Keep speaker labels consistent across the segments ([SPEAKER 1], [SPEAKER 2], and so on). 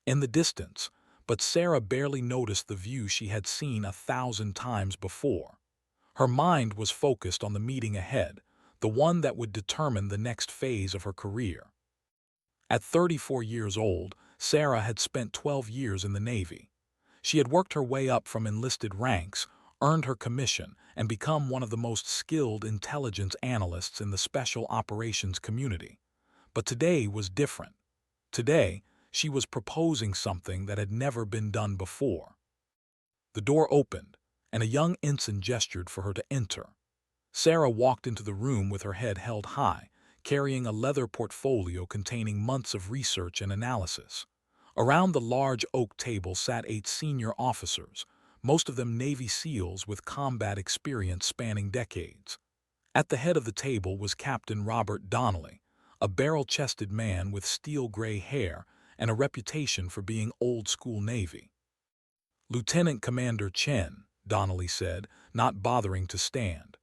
[SPEAKER 1] in the distance, but Sarah barely noticed the view she had seen 1,000 times before. Her mind was focused on the meeting ahead, the one that would determine the next phase of her career. At 34 years old, Sarah had spent 12 years in the Navy. She had worked her way up from enlisted ranks, earned her commission, and become one of the most skilled intelligence analysts in the special operations community. But today was different. Today, she was proposing something that had never been done before. The door opened, and a young ensign gestured for her to enter. Sarah walked into the room with her head held high, carrying a leather portfolio containing months of research and analysis. Around the large oak table sat 8 senior officers, most of them Navy SEALs with combat experience spanning decades. At the head of the table was Captain Robert Donnelly, a barrel-chested man with steel-gray hair and a reputation for being old-school Navy. "Lieutenant Commander Chen," Donnelly said, not bothering to stand.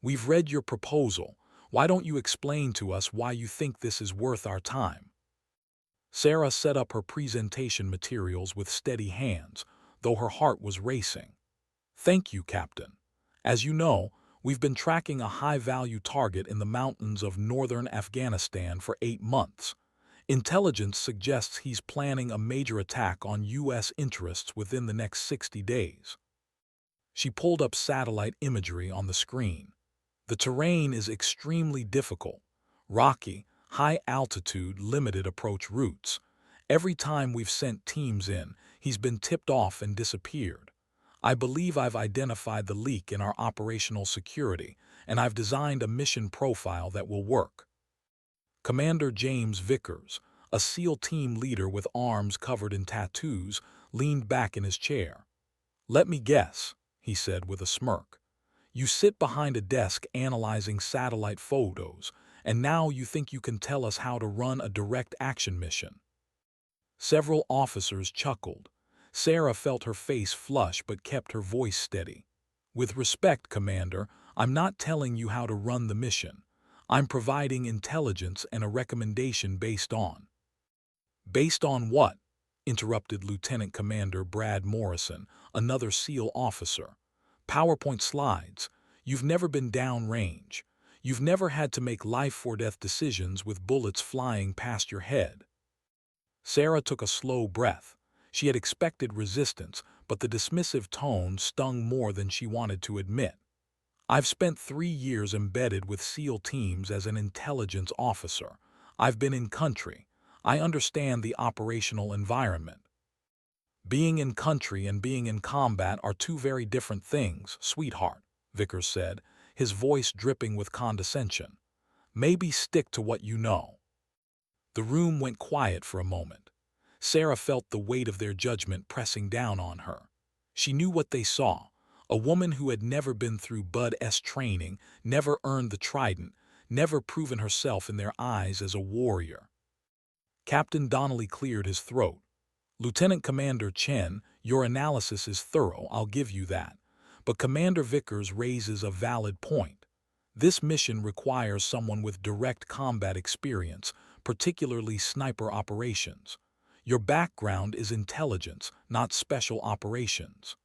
[SPEAKER 1] "We've read your proposal. Why don't you explain to us why you think this is worth our time?" Sarah set up her presentation materials with steady hands, though her heart was racing. "Thank you, Captain. As you know, we've been tracking a high-value target in the mountains of northern Afghanistan for 8 months. Intelligence suggests he's planning a major attack on U.S. interests within the next 60 days. She pulled up satellite imagery on the screen. The terrain is extremely difficult, rocky, high-altitude, limited approach routes. Every time we've sent teams in, he's been tipped off and disappeared. I believe I've identified the leak in our operational security, and I've designed a mission profile that will work." Commander James Vickers, a SEAL team leader with arms covered in tattoos, leaned back in his chair. "Let me guess," he said with a smirk. "You sit behind a desk analyzing satellite photos, and now you think you can tell us how to run a direct action mission." Several officers chuckled. Sarah felt her face flush but kept her voice steady. "With respect, Commander, I'm not telling you how to run the mission. I'm providing intelligence and a recommendation based on—" "Based on what?" interrupted Lieutenant Commander Brad Morrison, another SEAL officer. "PowerPoint slides. You've never been downrange. You've never had to make life-or-death decisions with bullets flying past your head." Sarah took a slow breath. She had expected resistance, but the dismissive tone stung more than she wanted to admit. "I've spent 3 years embedded with SEAL teams as an intelligence officer. I've been in country. I understand the operational environment." "Being in country and being in combat are two very different things, sweetheart," Vickers said, his voice dripping with condescension. "Maybe stick to what you know." The room went quiet for a moment. Sarah felt the weight of their judgment pressing down on her. She knew what they saw: a woman who had never been through Bud-S training, never earned the Trident, never proven herself in their eyes as a warrior. Captain Donnelly cleared his throat. "Lieutenant Commander Chen, your analysis is thorough, I'll give you that. But Commander Vickers raises a valid point. This mission requires someone with direct combat experience, particularly sniper operations. Your background is intelligence, not special operations."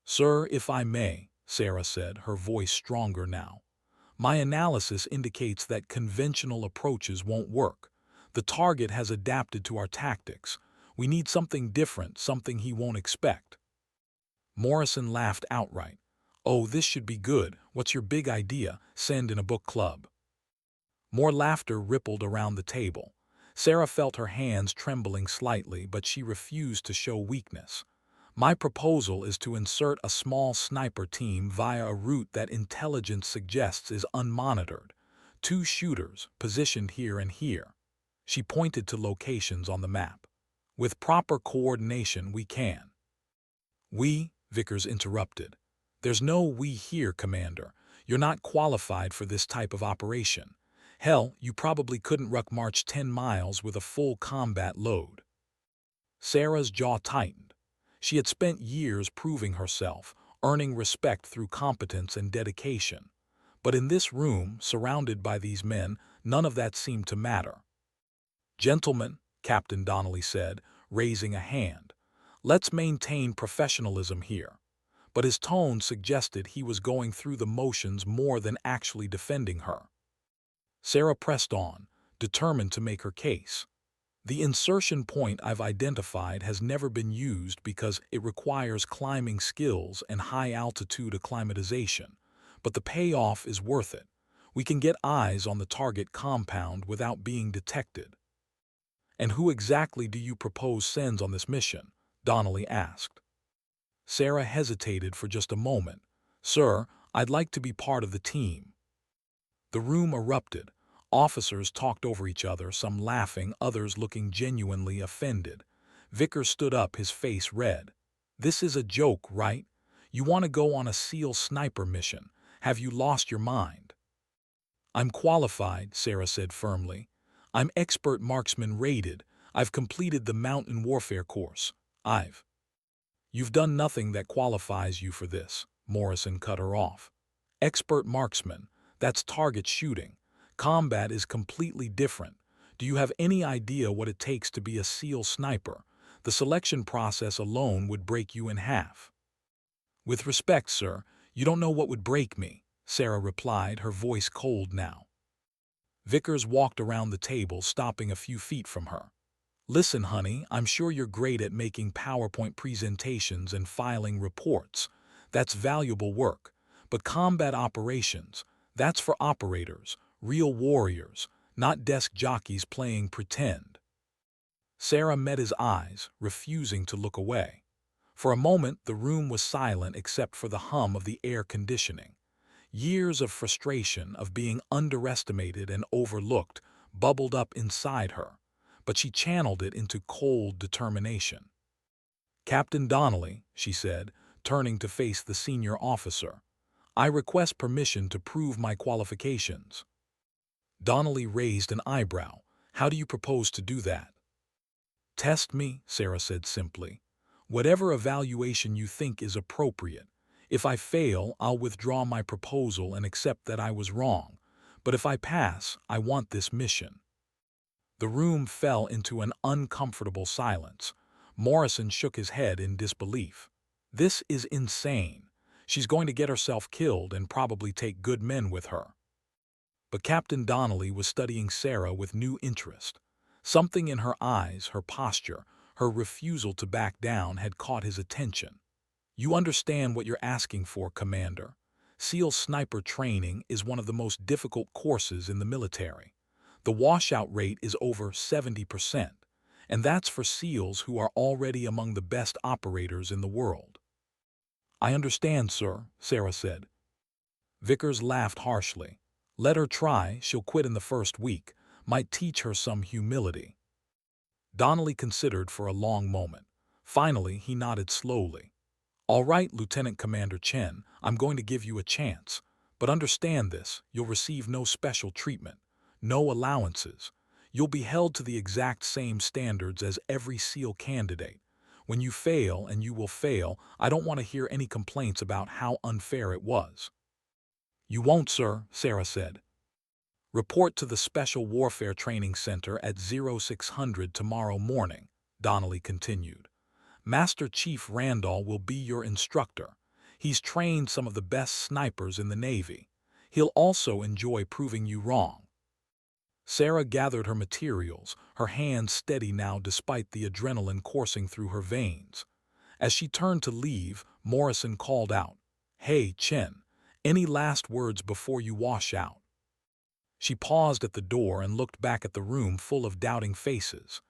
[SPEAKER 1] "Sir, if I may," Sarah said, her voice stronger now. "My analysis indicates that conventional approaches won't work. The target has adapted to our tactics. We need something different, something he won't expect." Morrison laughed outright. "Oh, this should be good. What's your big idea? Send in a book club." More laughter rippled around the table. Sarah felt her hands trembling slightly, but she refused to show weakness. "My proposal is to insert a small sniper team via a route that intelligence suggests is unmonitored. 2 shooters, positioned here and here." She pointed to locations on the map. "With proper coordination, we can." "We," Vickers interrupted. "There's no we here, Commander. You're not qualified for this type of operation. Hell, you probably couldn't ruck march 10 miles with a full combat load." Sarah's jaw tightened. She had spent years proving herself, earning respect through competence and dedication. But in this room, surrounded by these men, none of that seemed to matter. "Gentlemen," Captain Donnelly said, raising a hand. "Let's maintain professionalism here." But his tone suggested he was going through the motions more than actually defending her. Sarah pressed on, determined to make her case. "The insertion point I've identified has never been used because it requires climbing skills and high-altitude acclimatization, but the payoff is worth it. We can get eyes on the target compound without being detected." "And who exactly do you propose sends on this mission?" Donnelly asked. Sarah hesitated for just a moment. "Sir, I'd like to be part of the team." The room erupted. Officers talked over each other, some laughing, others looking genuinely offended. Vickers stood up, his face red. "This is a joke, right? You want to go on a SEAL sniper mission. Have you lost your mind?" "I'm qualified," Sarah said firmly. "I'm expert marksman rated. I've completed the mountain warfare course. You've done nothing that qualifies you for this," Morrison cut her off. "Expert marksman, that's target shooting. Combat is completely different. Do you have any idea what it takes to be a SEAL sniper? The selection process alone would break you in half." "With respect, sir, you don't know what would break me," Sarah replied, her voice cold now. Vickers walked around the table, stopping a few feet from her. "Listen, honey, I'm sure you're great at making PowerPoint presentations and filing reports. That's valuable work. But combat operations, that's for operators, real warriors, not desk jockeys playing pretend." Sarah met his eyes, refusing to look away. For a moment, the room was silent except for the hum of the air conditioning. Years of frustration, of being underestimated and overlooked, bubbled up inside her, but she channeled it into cold determination. "Captain Donnelly," she said, turning to face the senior officer, "I request permission to prove my qualifications." Donnelly raised an eyebrow. "How do you propose to do that?" "Test me," Sarah said simply. "Whatever evaluation you think is appropriate. If I fail, I'll withdraw my proposal and accept that I was wrong. But if I pass, I want this mission." The room fell into an uncomfortable silence. Morrison shook his head in disbelief. "This is insane. She's going to get herself killed and probably take good men with her." But Captain Donnelly was studying Sarah with new interest. Something in her eyes, her posture, her refusal to back down had caught his attention. "You understand what you're asking for, Commander. SEAL sniper training is one of the most difficult courses in the military. The washout rate is over 70%, and that's for SEALs who are already among the best operators in the world." "I understand, sir," Sarah said. Vickers laughed harshly. "Let her try, she'll quit in the first week. Might teach her some humility." Donnelly considered for a long moment. Finally, he nodded slowly. "All right, Lieutenant Commander Chen, I'm going to give you a chance. But understand this, you'll receive no special treatment, no allowances. You'll be held to the exact same standards as every SEAL candidate. When you fail, and you will fail, I don't want to hear any complaints about how unfair it was." "You won't, sir," Sarah said. "Report to the Special Warfare Training Center at 0600 tomorrow morning," Donnelly continued. "Master Chief Randall will be your instructor. He's trained some of the best snipers in the Navy. He'll also enjoy proving you wrong." Sarah gathered her materials, her hands steady now despite the adrenaline coursing through her veins. As she turned to leave, Morrison called out, "Hey, Chen, any last words before you wash out?" She paused at the door and looked back at the room full of doubting faces.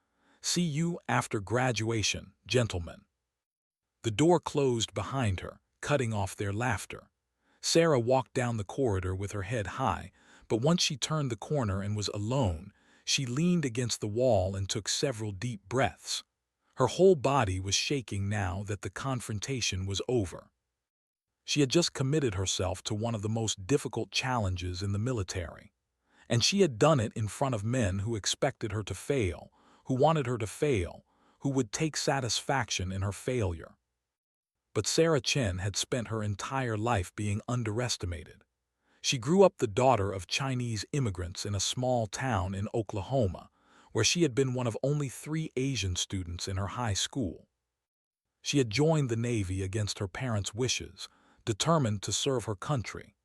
[SPEAKER 1] "See you after graduation, gentlemen." The door closed behind her, cutting off their laughter. Sarah walked down the corridor with her head high, but once she turned the corner and was alone, she leaned against the wall and took several deep breaths. Her whole body was shaking now that the confrontation was over. She had just committed herself to one of the most difficult challenges in the military. And she had done it in front of men who expected her to fail, who wanted her to fail, who would take satisfaction in her failure. But Sarah Chen had spent her entire life being underestimated. She grew up the daughter of Chinese immigrants in a small town in Oklahoma, where she had been one of only 3 Asian students in her high school. She had joined the Navy against her parents' wishes, determined to serve her country.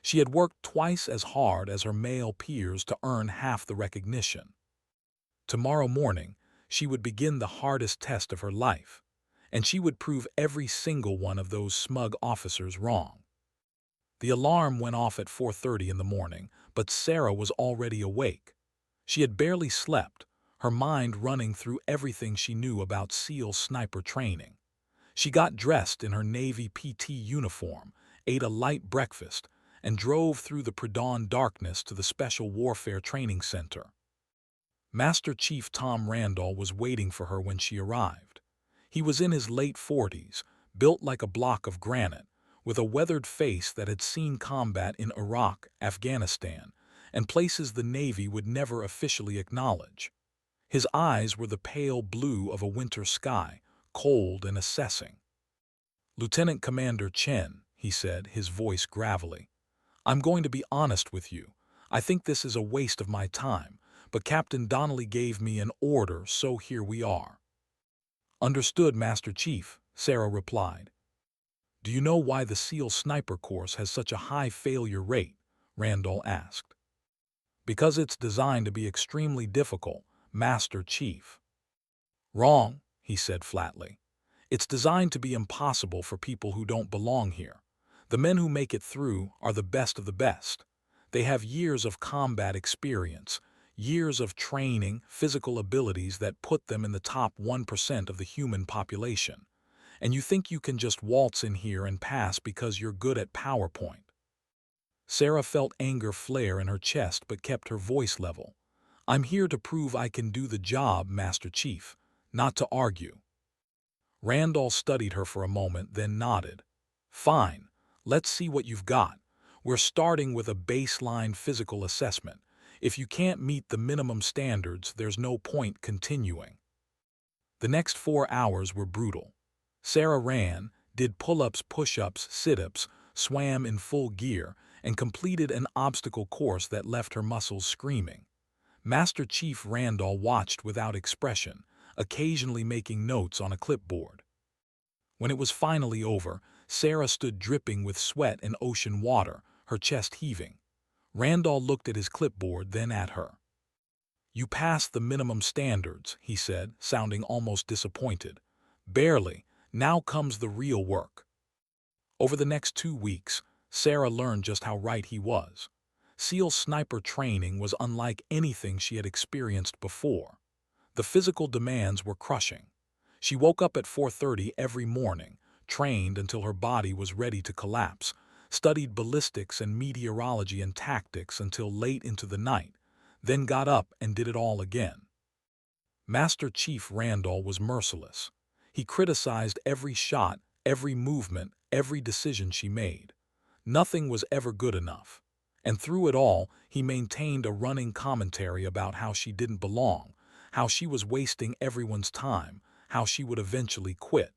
[SPEAKER 1] She had worked twice as hard as her male peers to earn half the recognition. Tomorrow morning, she would begin the hardest test of her life, and she would prove every single one of those smug officers wrong. The alarm went off at 4:30 in the morning, but Sarah was already awake. She had barely slept, her mind running through everything she knew about SEAL sniper training. She got dressed in her Navy PT uniform, ate a light breakfast, and drove through the pre-dawn darkness to the Special Warfare Training Center. Master Chief Tom Randall was waiting for her when she arrived. He was in his late 40s, built like a block of granite, with a weathered face that had seen combat in Iraq, Afghanistan, and places the Navy would never officially acknowledge. His eyes were the pale blue of a winter sky, cold and assessing. "Lieutenant Commander Chen," he said, his voice gravelly, "I'm going to be honest with you. I think this is a waste of my time, but Captain Donnelly gave me an order, so here we are." "Understood, Master Chief," Sarah replied. "Do you know why the SEAL sniper course has such a high failure rate?" Randall asked. "Because it's designed to be extremely difficult, Master Chief." "Wrong," he said flatly. "It's designed to be impossible for people who don't belong here. The men who make it through are the best of the best. They have years of combat experience, years of training, physical abilities that put them in the top 1% of the human population. And you think you can just waltz in here and pass because you're good at PowerPoint." Sarah felt anger flare in her chest but kept her voice level. "I'm here to prove I can do the job, Master Chief, not to argue." Randall studied her for a moment, then nodded. "Fine, let's see what you've got. We're starting with a baseline physical assessment. If you can't meet the minimum standards, there's no point continuing." The next 4 hours were brutal. Sarah ran, did pull-ups, push-ups, sit-ups, swam in full gear, and completed an obstacle course that left her muscles screaming. Master Chief Randall watched without expression, occasionally making notes on a clipboard. When it was finally over, Sarah stood dripping with sweat and ocean water, her chest heaving. Randall looked at his clipboard, then at her. "You passed the minimum standards," he said, sounding almost disappointed. "Barely. Now comes the real work." Over the next 2 weeks, Sarah learned just how right he was. SEAL sniper training was unlike anything she had experienced before. The physical demands were crushing. She woke up at 4:30 every morning, trained until her body was ready to collapse, studied ballistics and meteorology and tactics until late into the night, then got up and did it all again. Master Chief Randall was merciless. He criticized every shot, every movement, every decision she made. Nothing was ever good enough. And through it all, he maintained a running commentary about how she didn't belong, how she was wasting everyone's time, how she would eventually quit.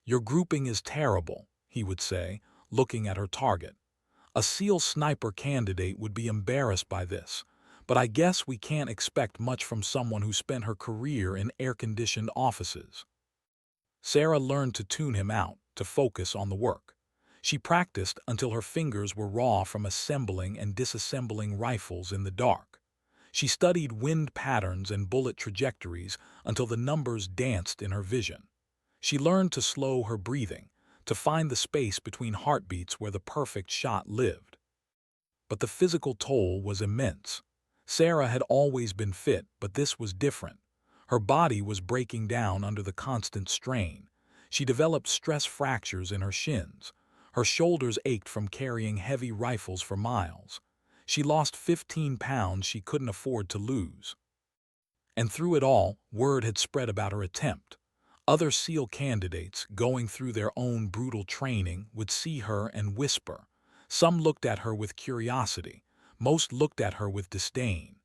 [SPEAKER 1] "Your grouping is terrible," he would say, looking at her target. "A SEAL sniper candidate would be embarrassed by this, but I guess we can't expect much from someone who spent her career in air-conditioned offices." Sarah learned to tune him out, to focus on the work. She practiced until her fingers were raw from assembling and disassembling rifles in the dark. She studied wind patterns and bullet trajectories until the numbers danced in her vision. She learned to slow her breathing, to find the space between heartbeats where the perfect shot lived. But the physical toll was immense. Sarah had always been fit, but this was different. Her body was breaking down under the constant strain. She developed stress fractures in her shins. Her shoulders ached from carrying heavy rifles for miles. She lost 15 pounds she couldn't afford to lose. And through it all, word had spread about her attempt. Other SEAL candidates, going through their own brutal training, would see her and whisper. Some looked at her with curiosity. Most looked at her with disdain.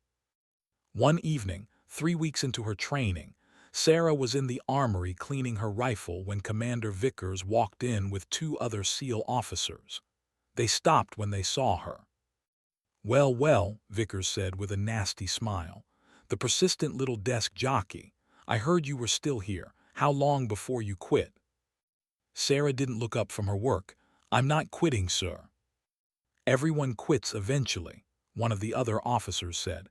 [SPEAKER 1] One evening, 3 weeks into her training, Sarah was in the armory cleaning her rifle when Commander Vickers walked in with 2 other SEAL officers. They stopped when they saw her. "Well, well," Vickers said with a nasty smile. The persistent little desk jockey. I heard you were still here. How long before you quit? Sarah didn't look up from her work. I'm not quitting, sir. Everyone quits eventually, one of the other officers said,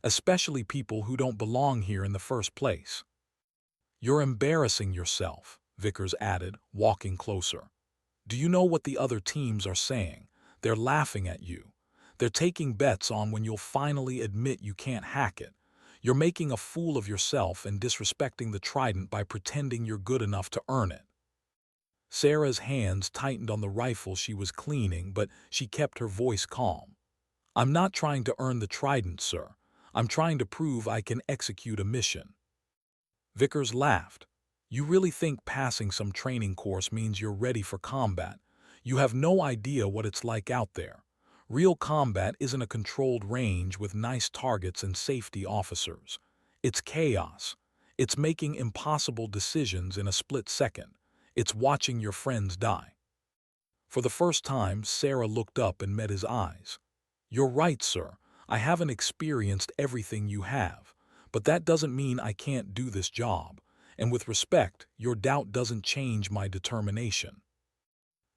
[SPEAKER 1] especially people who don't belong here in the first place. You're embarrassing yourself, Vickers added, walking closer. Do you know what the other teams are saying? They're laughing at you. They're taking bets on when you'll finally admit you can't hack it. You're making a fool of yourself and disrespecting the Trident by pretending you're good enough to earn it. Sarah's hands tightened on the rifle she was cleaning, but she kept her voice calm. I'm not trying to earn the Trident, sir. I'm trying to prove I can execute a mission. Vickers laughed. You really think passing some training course means you're ready for combat? You have no idea what it's like out there. Real combat isn't a controlled range with nice targets and safety officers. It's chaos. It's making impossible decisions in a split second. It's watching your friends die. For the first time, Sarah looked up and met his eyes. You're right, sir. I haven't experienced everything you have, but that doesn't mean I can't do this job. And with respect, your doubt doesn't change my determination.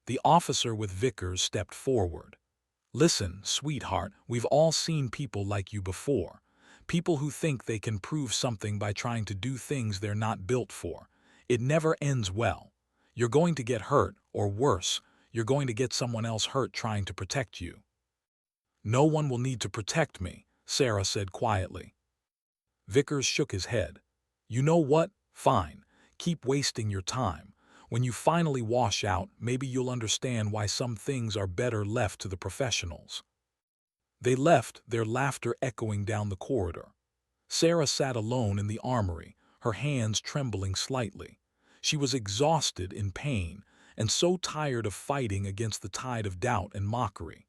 [SPEAKER 1] The officer with Vickers stepped forward. Listen, sweetheart, we've all seen people like you before. People who think they can prove something by trying to do things they're not built for. It never ends well. You're going to get hurt, or worse, you're going to get someone else hurt trying to protect you. No one will need to protect me, Sarah said quietly. Vickers shook his head. You know what? Fine. Keep wasting your time. When you finally wash out, maybe you'll understand why some things are better left to the professionals. They left, their laughter echoing down the corridor. Sarah sat alone in the armory, her hands trembling slightly. She was exhausted in pain and so tired of fighting against the tide of doubt and mockery.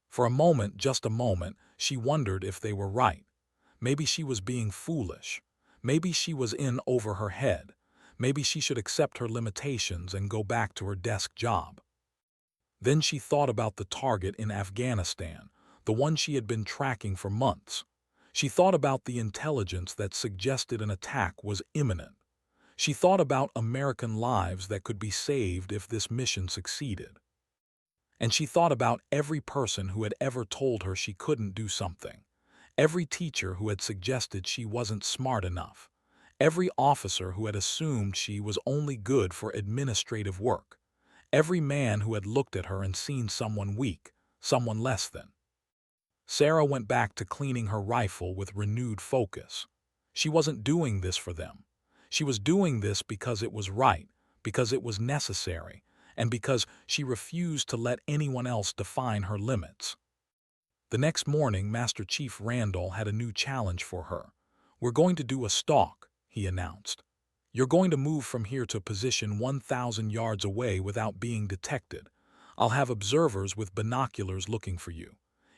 [SPEAKER 1] For a moment, just a moment, she wondered if they were right. Maybe she was being foolish. Maybe she was in over her head. Maybe she should accept her limitations and go back to her desk job. Then she thought about the target in Afghanistan, the one she had been tracking for months. She thought about the intelligence that suggested an attack was imminent. She thought about American lives that could be saved if this mission succeeded. And she thought about every person who had ever told her she couldn't do something. Every teacher who had suggested she wasn't smart enough. Every officer who had assumed she was only good for administrative work. Every man who had looked at her and seen someone weak, someone less than. Sarah went back to cleaning her rifle with renewed focus. She wasn't doing this for them. She was doing this because it was right, because it was necessary, and because she refused to let anyone else define her limits. The next morning, Master Chief Randall had a new challenge for her. We're going to do a stalk, he announced. You're going to move from here to a position 1,000 yards away without being detected. I'll have observers with binoculars looking for you.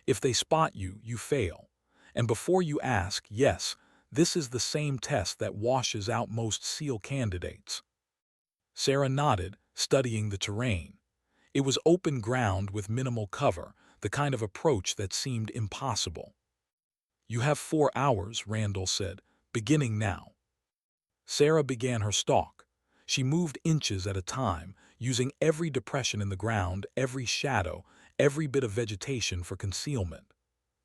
[SPEAKER 1] If they spot you, you fail. And before you ask, yes, this is the same test that washes out most SEAL candidates. Sarah nodded, studying the terrain. It was open ground with minimal cover, the kind of approach that seemed impossible. You have 4 hours, Randall said, beginning now. Sarah began her stalk. She moved inches at a time, using every depression in the ground, every shadow, every bit of vegetation for concealment.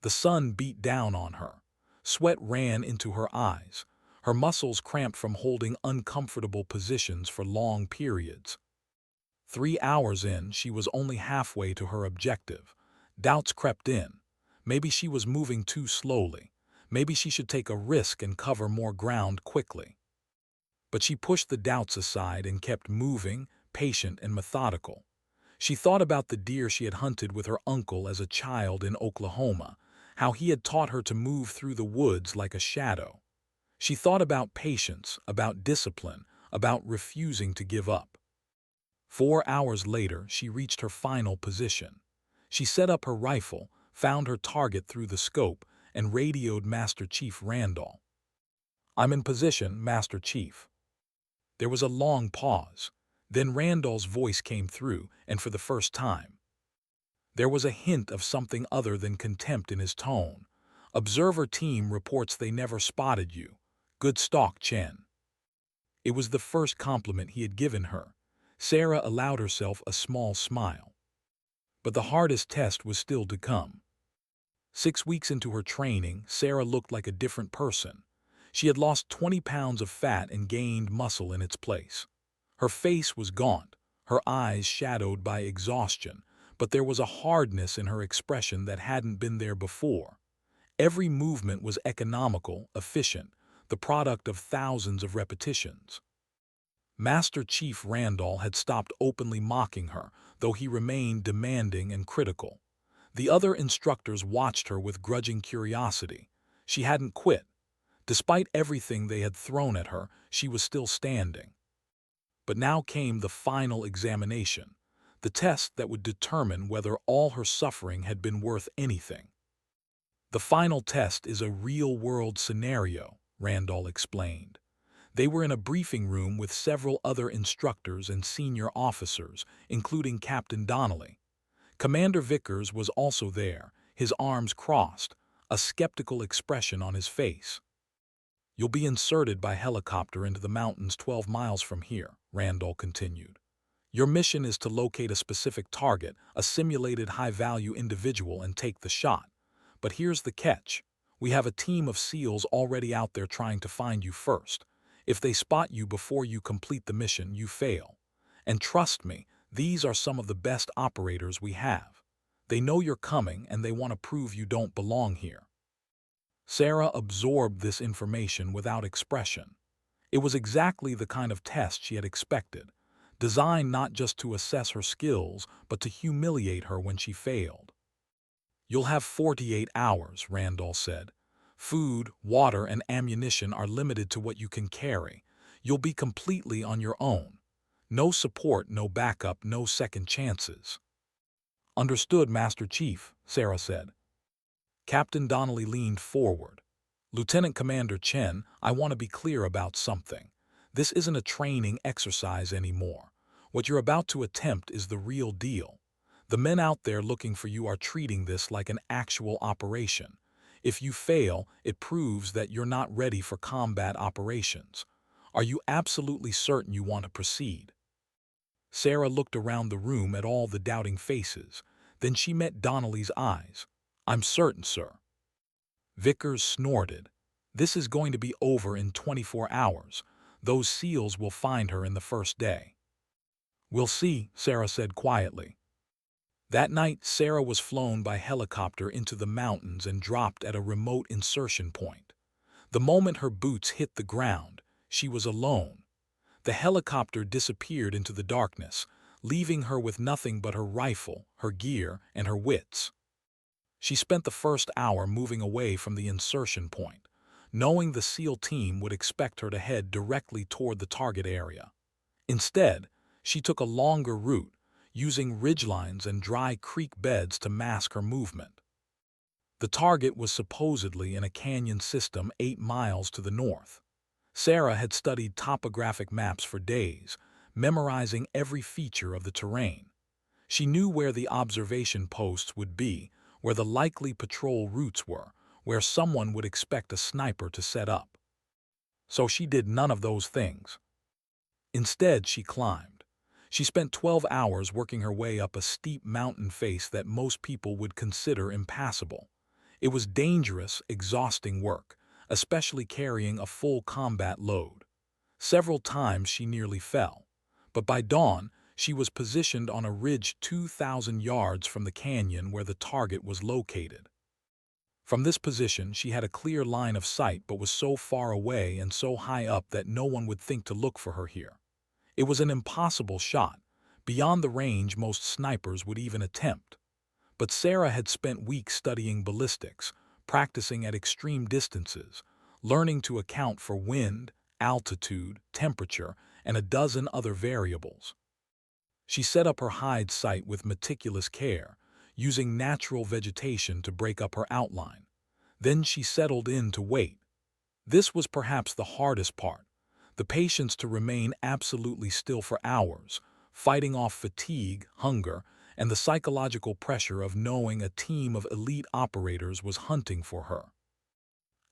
[SPEAKER 1] The sun beat down on her. Sweat ran into her eyes. Her muscles cramped from holding uncomfortable positions for long periods. 3 hours in, she was only halfway to her objective. Doubts crept in. Maybe she was moving too slowly. Maybe she should take a risk and cover more ground quickly. But she pushed the doubts aside and kept moving, patient and methodical. She thought about the deer she had hunted with her uncle as a child in Oklahoma, how he had taught her to move through the woods like a shadow. She thought about patience, about discipline, about refusing to give up. 4 hours later, she reached her final position. She set up her rifle, found her target through the scope, and radioed Master Chief Randall. I'm in position, Master Chief. There was a long pause. Then Randall's voice came through, and for the first time. There was a hint of something other than contempt in his tone, Observer team reports they never spotted you. Good stalk, Chen. It was the first compliment he had given her. Sarah allowed herself a small smile. But the hardest test was still to come. 6 weeks into her training, Sarah looked like a different person. She had lost 20 pounds of fat and gained muscle in its place. Her face was gaunt, her eyes shadowed by exhaustion, but there was a hardness in her expression that hadn't been there before. Every movement was economical, efficient, the product of thousands of repetitions. Master Chief Randall had stopped openly mocking her, though he remained demanding and critical. The other instructors watched her with grudging curiosity. She hadn't quit. Despite everything they had thrown at her, she was still standing. But now came the final examination, the test that would determine whether all her suffering had been worth anything. The final test is a real-world scenario, Randall explained. They were in a briefing room with several other instructors and senior officers, including Captain Donnelly. Commander Vickers was also there, his arms crossed, a skeptical expression on his face. "You'll be inserted by helicopter into the mountains 12 miles from here," Randall continued. "Your mission is to locate a specific target, a simulated high-value individual, and take the shot. But here's the catch. We have a team of SEALs already out there trying to find you first. If they spot you before you complete the mission, you fail. And trust me, these are some of the best operators we have. They know you're coming and they want to prove you don't belong here." Sarah absorbed this information without expression. It was exactly the kind of test she had expected, designed not just to assess her skills, but to humiliate her when she failed. "You'll have 48 hours, Randall said. "Food, water, and ammunition are limited to what you can carry. You'll be completely on your own. No support, no backup, no second chances." "Understood, Master Chief," Sarah said. Captain Donnelly leaned forward. "Lieutenant Commander Chen, I want to be clear about something. This isn't a training exercise anymore. What you're about to attempt is the real deal. The men out there looking for you are treating this like an actual operation. If you fail, it proves that you're not ready for combat operations. Are you absolutely certain you want to proceed?" Sarah looked around the room at all the doubting faces. Then she met Donnelly's eyes. "I'm certain, sir." Vickers snorted. "This is going to be over in 24 hours. Those SEALs will find her in the first day." "We'll see," Sarah said quietly. That night, Sarah was flown by helicopter into the mountains and dropped at a remote insertion point. The moment her boots hit the ground, she was alone. The helicopter disappeared into the darkness, leaving her with nothing but her rifle, her gear, and her wits. She spent the first hour moving away from the insertion point, knowing the SEAL team would expect her to head directly toward the target area. Instead, she took a longer route, using ridgelines and dry creek beds to mask her movement. The target was supposedly in a canyon system 8 miles to the north. Sarah had studied topographic maps for days, memorizing every feature of the terrain. She knew where the observation posts would be, where the likely patrol routes were, where someone would expect a sniper to set up. So she did none of those things. Instead, she climbed. She spent 12 hours working her way up a steep mountain face that most people would consider impassable. It was dangerous, exhausting work, especially carrying a full combat load. Several times she nearly fell, but by dawn, she was positioned on a ridge 2,000 yards from the canyon where the target was located. From this position, she had a clear line of sight but was so far away and so high up that no one would think to look for her here. It was an impossible shot, beyond the range most snipers would even attempt. But Sarah had spent weeks studying ballistics, practicing at extreme distances, learning to account for wind, altitude, temperature, and a dozen other variables. She set up her hide site with meticulous care, using natural vegetation to break up her outline. Then she settled in to wait. This was perhaps the hardest part, the patience to remain absolutely still for hours, fighting off fatigue, hunger, and the psychological pressure of knowing a team of elite operators was hunting for her.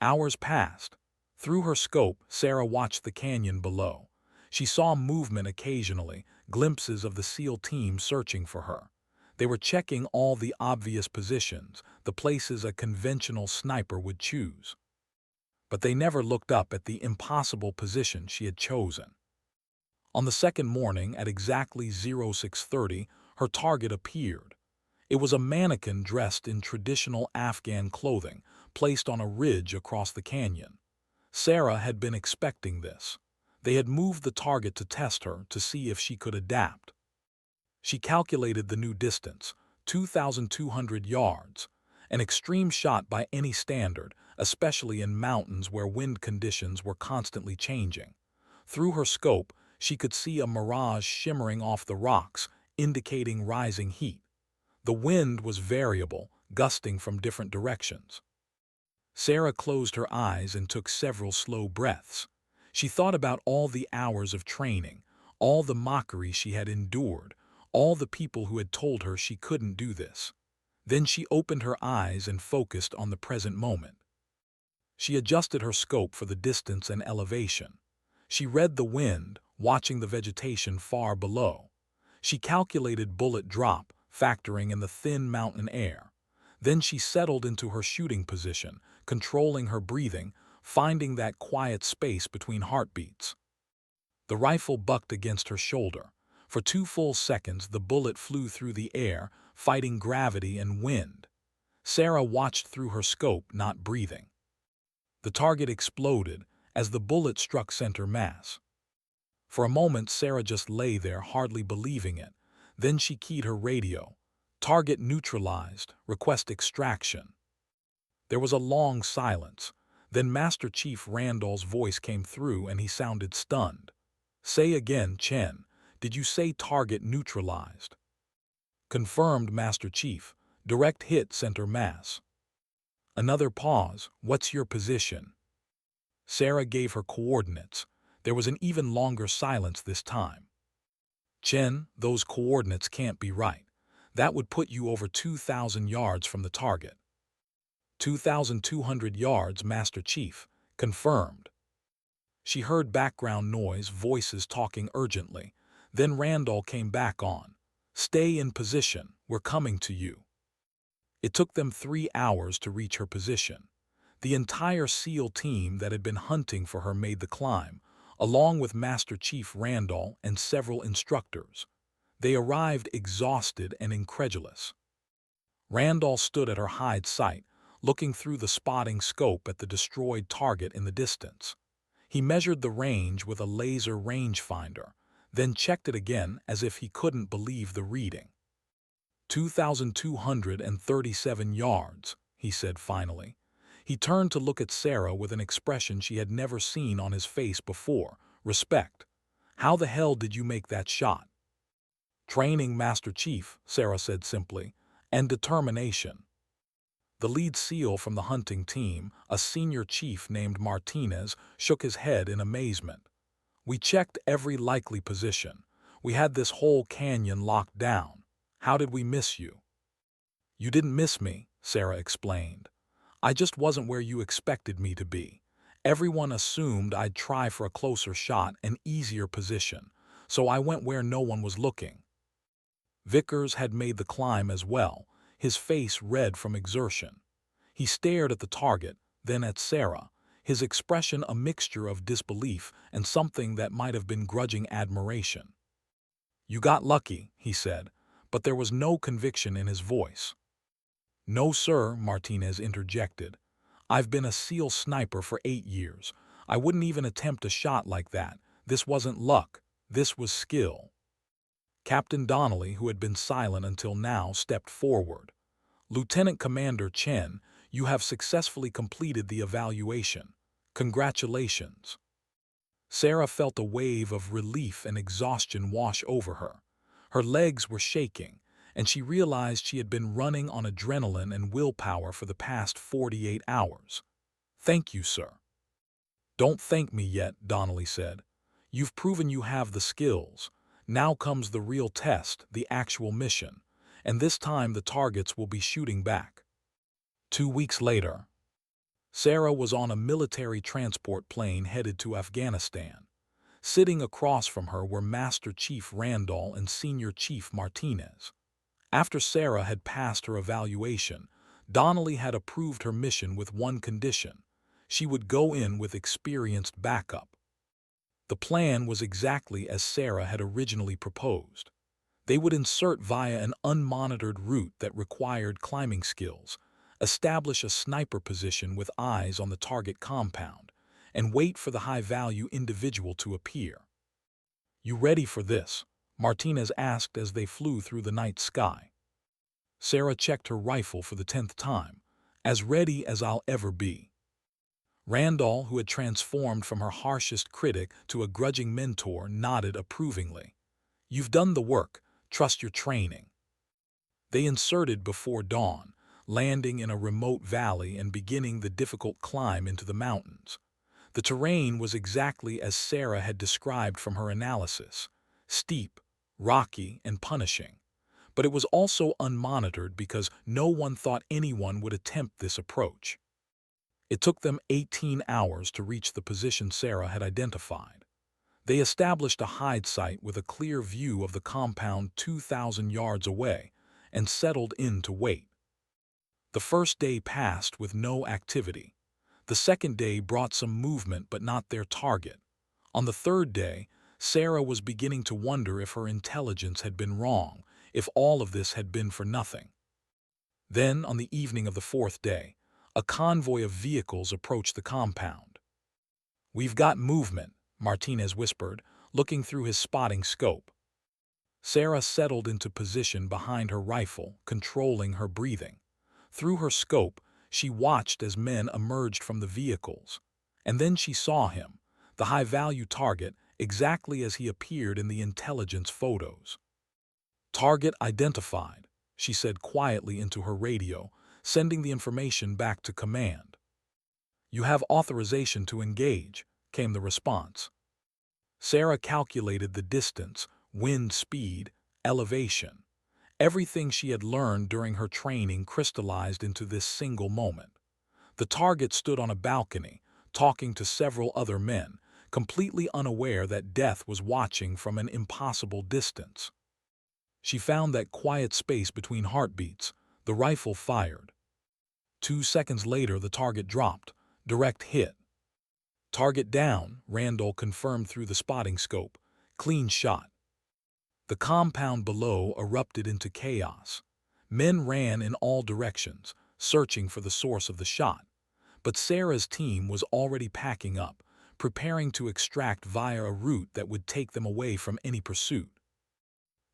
[SPEAKER 1] Hours passed. Through her scope, Sarah watched the canyon below. She saw movement occasionally, glimpses of the SEAL team searching for her. They were checking all the obvious positions, the places a conventional sniper would choose. But they never looked up at the impossible position she had chosen. On the second morning, at exactly 0630, her target appeared. It was a mannequin dressed in traditional Afghan clothing, placed on a ridge across the canyon. Sarah had been expecting this. They had moved the target to test her to see if she could adapt. She calculated the new distance, 2,200 yards, an extreme shot by any standard, especially in mountains where wind conditions were constantly changing. Through her scope, she could see a mirage shimmering off the rocks, indicating rising heat. The wind was variable, gusting from different directions. Sarah closed her eyes and took several slow breaths. She thought about all the hours of training, all the mockery she had endured, all the people who had told her she couldn't do this. Then she opened her eyes and focused on the present moment. She adjusted her scope for the distance and elevation. She read the wind, watching the vegetation far below. She calculated bullet drop, factoring in the thin mountain air. Then she settled into her shooting position, controlling her breathing, finding that quiet space between heartbeats. The rifle bucked against her shoulder. For 2 full seconds, the bullet flew through the air, fighting gravity and wind. Sarah watched through her scope, not breathing. The target exploded as the bullet struck center mass. For a moment, Sarah just lay there, hardly believing it. Then she keyed her radio. Target neutralized. Request extraction. There was a long silence. Then Master Chief Randall's voice came through and he sounded stunned. Say again, Chen. Did you say target neutralized? Confirmed, Master Chief. Direct hit center mass. Another pause. What's your position? Sarah gave her coordinates. There was an even longer silence this time. Chen, those coordinates can't be right. That would put you over 2,000 yards from the target. 2,200 yards, Master Chief. Confirmed. She heard background noise, voices talking urgently. Then Randall came back on. Stay in position. We're coming to you. It took them 3 hours to reach her position. The entire SEAL team that had been hunting for her made the climb, along with Master Chief Randall and several instructors. They arrived exhausted and incredulous. Randall stood at her hide site, looking through the spotting scope at the destroyed target in the distance. He measured the range with a laser rangefinder, then checked it again as if he couldn't believe the reading. 2,237 yards, he said finally. He turned to look at Sarah with an expression she had never seen on his face before. Respect. How the hell did you make that shot? Training, Master Chief, Sarah said simply, and determination. The lead SEAL from the hunting team, a senior chief named Martinez, shook his head in amazement. We checked every likely position. We had this whole canyon locked down. How did we miss you? You didn't miss me, Sarah explained. I just wasn't where you expected me to be. Everyone assumed I'd try for a closer shot, an easier position, so I went where no one was looking. Vickers had made the climb as well, his face red from exertion. He stared at the target, then at Sarah, his expression a mixture of disbelief and something that might have been grudging admiration. You got lucky, he said, but there was no conviction in his voice. No, sir, Martinez interjected. I've been a SEAL sniper for 8 years. I wouldn't even attempt a shot like that. This wasn't luck. This was skill. Captain Donnelly, who had been silent until now, stepped forward. Lieutenant Commander Chen, you have successfully completed the evaluation. Congratulations. Sarah felt a wave of relief and exhaustion wash over her. Her legs were shaking, and she realized she had been running on adrenaline and willpower for the past 48 hours. Thank you, sir. Don't thank me yet, Donnelly said. You've proven you have the skills. Now comes the real test, the actual mission, and this time the targets will be shooting back. 2 weeks later. Sarah was on a military transport plane headed to Afghanistan. Sitting across from her were Master Chief Randall and Senior Chief Martinez. After Sarah had passed her evaluation, Donnelly had approved her mission with one condition: she would go in with experienced backup. The plan was exactly as Sarah had originally proposed. They would insert via an unmonitored route that required climbing skills, establish a sniper position with eyes on the target compound, and wait for the high-value individual to appear. "You ready for this?" Martinez asked as they flew through the night sky. Sarah checked her rifle for the 10th time. "As ready as I'll ever be." Randall, who had transformed from her harshest critic to a grudging mentor, nodded approvingly. "You've done the work. Trust your training." They inserted before dawn, landing in a remote valley and beginning the difficult climb into the mountains. The terrain was exactly as Sarah had described from her analysis: steep, rocky, and punishing. But it was also unmonitored because no one thought anyone would attempt this approach. It took them 18 hours to reach the position Sarah had identified. They established a hide site with a clear view of the compound 2,000 yards away and settled in to wait. The first day passed with no activity. The second day brought some movement but not their target. On the third day, Sarah was beginning to wonder if her intelligence had been wrong, if all of this had been for nothing. Then, on the evening of the fourth day, a convoy of vehicles approached the compound. "We've got movement," Martinez whispered, looking through his spotting scope. Sarah settled into position behind her rifle, controlling her breathing. Through her scope, she watched as men emerged from the vehicles. And then she saw him, the high-value target, exactly as he appeared in the intelligence photos. "Target identified," she said quietly into her radio, sending the information back to command. "You have authorization to engage," came the response. Sarah calculated the distance, wind speed, elevation. Everything she had learned during her training crystallized into this single moment. The target stood on a balcony, talking to several other men, completely unaware that death was watching from an impossible distance. She found that quiet space between heartbeats. The rifle fired. 2 seconds later, the target dropped. Direct hit. "Target down," Randall confirmed through the spotting scope. "Clean shot." The compound below erupted into chaos. Men ran in all directions, searching for the source of the shot. But Sarah's team was already packing up, preparing to extract via a route that would take them away from any pursuit.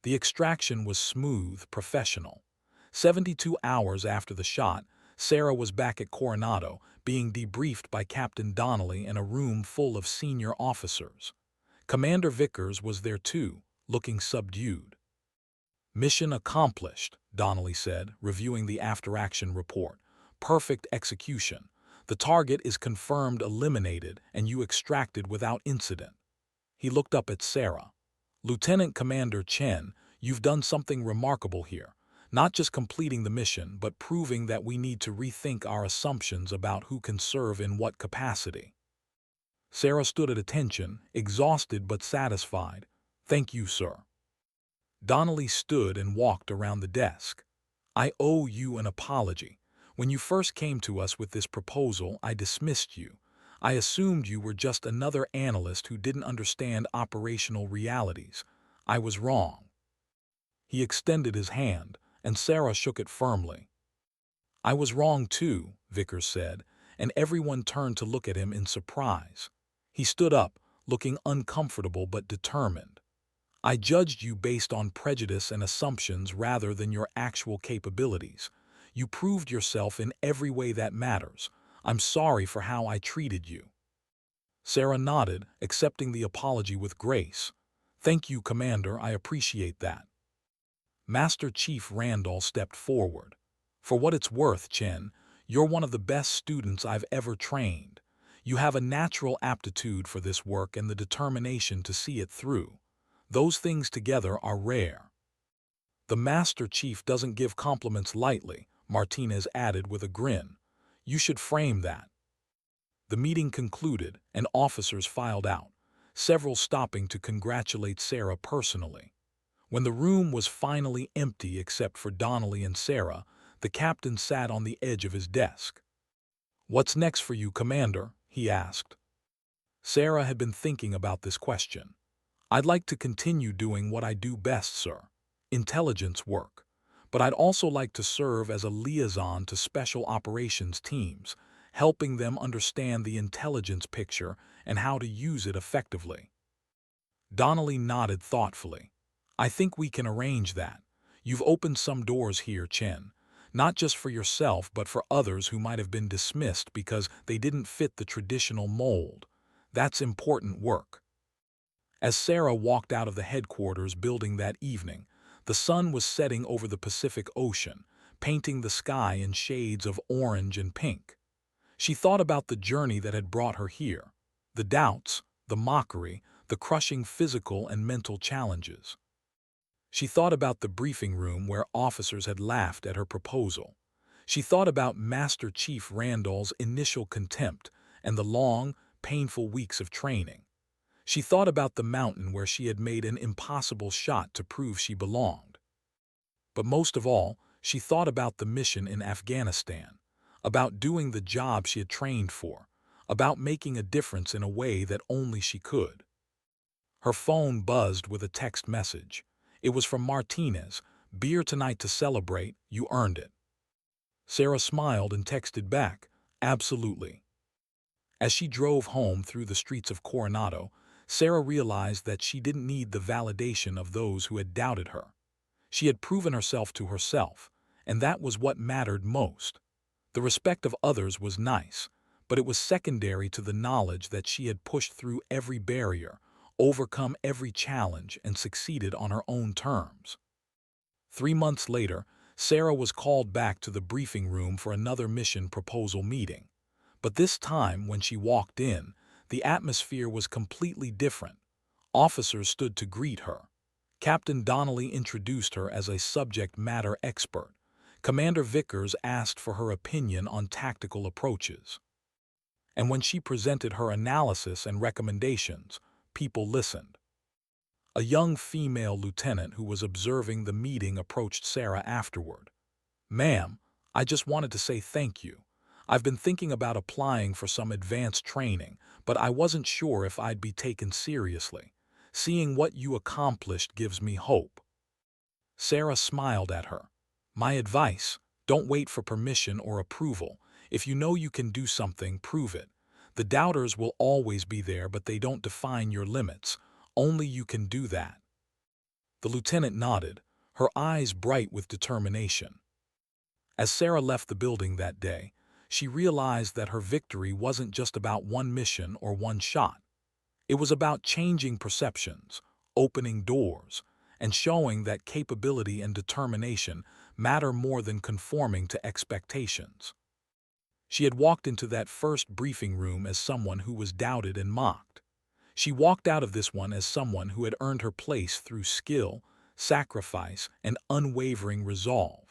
[SPEAKER 1] The extraction was smooth, professional. 72 hours after the shot, Sarah was back at Coronado, being debriefed by Captain Donnelly in a room full of senior officers. Commander Vickers was there too, looking subdued. "Mission accomplished," Donnelly said, reviewing the after-action report. "Perfect execution. The target is confirmed eliminated and you extracted without incident." He looked up at Sarah. "Lieutenant Commander Chen, you've done something remarkable here. Not just completing the mission, but proving that we need to rethink our assumptions about who can serve in what capacity." Sarah stood at attention, exhausted but satisfied. "Thank you, sir." Donnelly stood and walked around the desk. "I owe you an apology. When you first came to us with this proposal, I dismissed you. I assumed you were just another analyst who didn't understand operational realities. I was wrong." He extended his hand, and Sarah shook it firmly. "I was wrong too," Vickers said, and everyone turned to look at him in surprise. He stood up, looking uncomfortable but determined. "I judged you based on prejudice and assumptions rather than your actual capabilities. You proved yourself in every way that matters. I'm sorry for how I treated you." Sarah nodded, accepting the apology with grace. "Thank you, Commander, I appreciate that." Master Chief Randall stepped forward. "For what it's worth, Chen, you're one of the best students I've ever trained. You have a natural aptitude for this work and the determination to see it through. Those things together are rare." "The Master Chief doesn't give compliments lightly," Martinez added with a grin. "You should frame that." The meeting concluded and officers filed out, several stopping to congratulate Sarah personally. When the room was finally empty except for Donnelly and Sarah, the captain sat on the edge of his desk. "What's next for you, Commander?" he asked. Sarah had been thinking about this question. "I'd like to continue doing what I do best, sir, intelligence work. But I'd also like to serve as a liaison to special operations teams, helping them understand the intelligence picture and how to use it effectively." Donnelly nodded thoughtfully. "I think we can arrange that. You've opened some doors here, Chen, not just for yourself but for others who might have been dismissed because they didn't fit the traditional mold. That's important work." As Sarah walked out of the headquarters building that evening, the sun was setting over the Pacific Ocean, painting the sky in shades of orange and pink. She thought about the journey that had brought her here, the doubts, the mockery, the crushing physical and mental challenges. She thought about the briefing room where officers had laughed at her proposal. She thought about Master Chief Randall's initial contempt and the long, painful weeks of training. She thought about the mountain where she had made an impossible shot to prove she belonged. But most of all, she thought about the mission in Afghanistan, about doing the job she had trained for, about making a difference in a way that only she could. Her phone buzzed with a text message. It was from Martinez. "Beer tonight to celebrate, you earned it." Sarah smiled and texted back, "Absolutely." As she drove home through the streets of Coronado, Sarah realized that she didn't need the validation of those who had doubted her. She had proven herself to herself, and that was what mattered most. The respect of others was nice, but it was secondary to the knowledge that she had pushed through every barrier, overcome every challenge, and succeeded on her own terms. 3 months later, Sarah was called back to the briefing room for another mission proposal meeting. But this time, when she walked in, the atmosphere was completely different. Officers stood to greet her. Captain Donnelly introduced her as a subject matter expert. Commander Vickers asked for her opinion on tactical approaches. And when she presented her analysis and recommendations, people listened. A young female lieutenant who was observing the meeting approached Sarah afterward. "Ma'am, I just wanted to say thank you. I've been thinking about applying for some advanced training, but I wasn't sure if I'd be taken seriously. Seeing what you accomplished gives me hope." Sarah smiled at her. "My advice, don't wait for permission or approval. If you know you can do something, prove it. The doubters will always be there, but they don't define your limits. Only you can do that." The lieutenant nodded, her eyes bright with determination. As Sarah left the building that day, she realized that her victory wasn't just about one mission or one shot. It was about changing perceptions, opening doors, and showing that capability and determination matter more than conforming to expectations. She had walked into that first briefing room as someone who was doubted and mocked. She walked out of this one as someone who had earned her place through skill, sacrifice, and unwavering resolve.